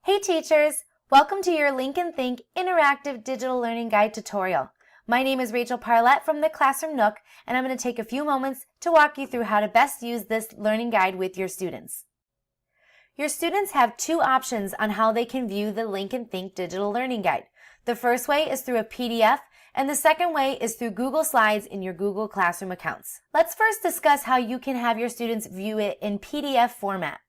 Hey teachers! Welcome to your Lincoln Think Interactive Digital Learning Guide tutorial. My name is Rachel Parlett from the Classroom Nook, and I'm going to take a few moments to walk you through how to best use this learning guide with your students. Your students have two options on how they can view the Lincoln Think Digital Learning Guide. The first way is through a PDF, and the second way is through Google Slides in your Google Classroom accounts. Let's first discuss how you can have your students view it in PDF format.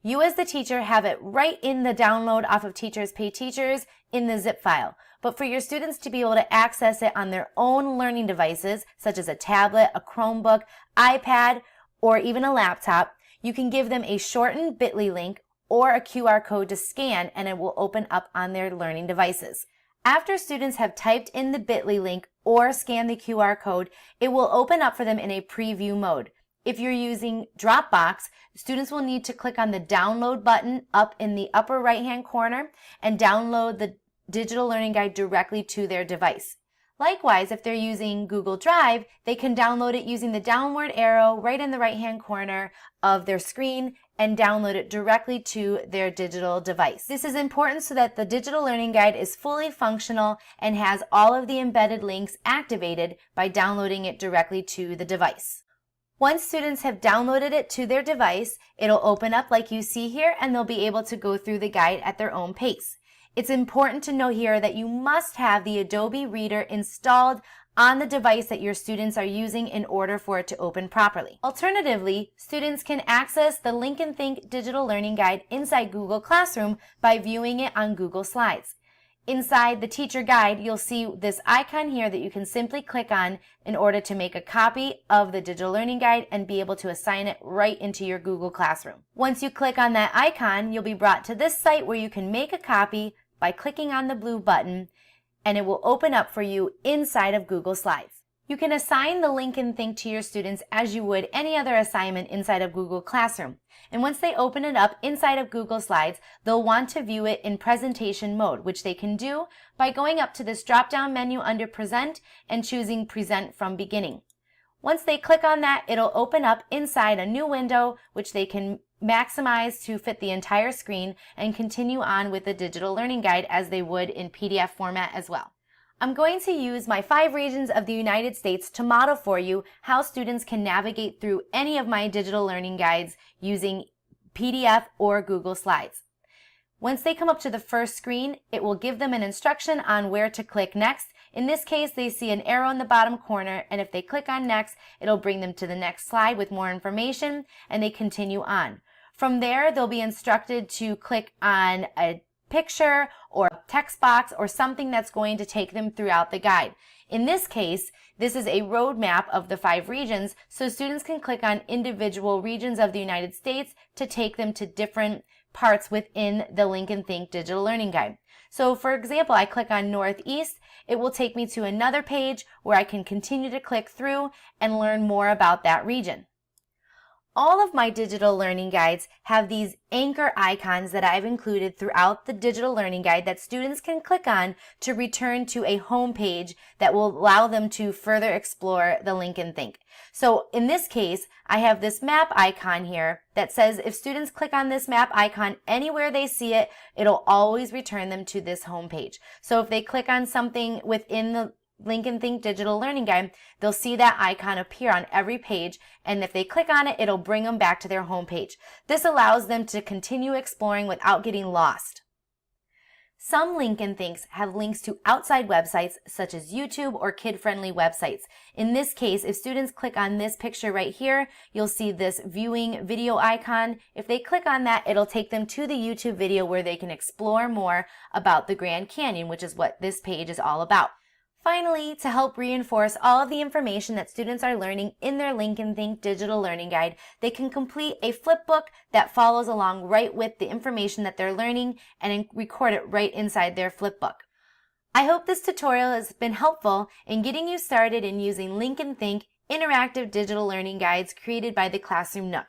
You as the teacher have it right in the download off of Teachers Pay Teachers in the zip file. But for your students to be able to access it on their own learning devices, such as a tablet, a Chromebook, iPad, or even a laptop, you can give them a shortened bit.ly link or a QR code to scan, and it will open up on their learning devices. After students have typed in the bit.ly link or scanned the QR code, it will open up for them in a preview mode. If you're using Dropbox, students will need to click on the download button up in the upper right-hand corner and download the digital learning guide directly to their device. Likewise, if they're using Google Drive, they can download it using the downward arrow right in the right-hand corner of their screen and download it directly to their digital device. This is important so that the digital learning guide is fully functional and has all of the embedded links activated by downloading it directly to the device. Once students have downloaded it to their device, it'll open up like you see here, and they'll be able to go through the guide at their own pace. It's important to know here that you must have the Adobe Reader installed on the device that your students are using in order for it to open properly. Alternatively, students can access the Lincoln Think Digital Learning Guide inside Google Classroom by viewing it on Google Slides. Inside the teacher guide, you'll see this icon here that you can simply click on in order to make a copy of the digital learning guide and be able to assign it right into your Google Classroom. Once you click on that icon, you'll be brought to this site where you can make a copy by clicking on the blue button, and it will open up for you inside of Google Slides. You can assign the Lincoln Think to your students as you would any other assignment inside of Google Classroom. And once they open it up inside of Google Slides, they'll want to view it in presentation mode, which they can do by going up to this drop-down menu under Present and choosing Present from Beginning. Once they click on that, it'll open up inside a new window, which they can maximize to fit the entire screen and continue on with the digital learning guide as they would in PDF format as well. I'm going to use my 5 regions of the United States to model for you how students can navigate through any of my digital learning guides using PDF or Google Slides. Once they come up to the first screen, it will give them an instruction on where to click next. In this case, they see an arrow in the bottom corner, and if they click on next, it'll bring them to the next slide with more information, and they continue on. From there, they'll be instructed to click on a picture or text box or something that's going to take them throughout the guide. In this case, this is a roadmap of the 5 regions, so students can click on individual regions of the United States to take them to different parts within the Lincoln Think Digital Learning Guide. So for example, I click on Northeast, it will take me to another page where I can continue to click through and learn more about that region. All of my digital learning guides have these anchor icons that I've included throughout the digital learning guide that students can click on to return to a home page that will allow them to further explore the Lincoln Think. So in this case, I have this map icon here that says if students click on this map icon anywhere they see it, it'll always return them to this home page. So if they click on something within the Lincoln Think Digital Learning Guide, they'll see that icon appear on every page, and if they click on it, it'll bring them back to their home page. This allows them to continue exploring without getting lost. Some Lincoln Thinks have links to outside websites such as YouTube or kid-friendly websites. In this case, if students click on this picture right here, you'll see this viewing video icon. If they click on that, it'll take them to the YouTube video where they can explore more about the Grand Canyon, which is what this page is all about. Finally, to help reinforce all of the information that students are learning in their Lincoln Think Digital Learning Guide, they can complete a flipbook that follows along right with the information that they're learning and record it right inside their flipbook. I hope this tutorial has been helpful in getting you started in using Lincoln Think Interactive Digital Learning Guides created by the Classroom Nook.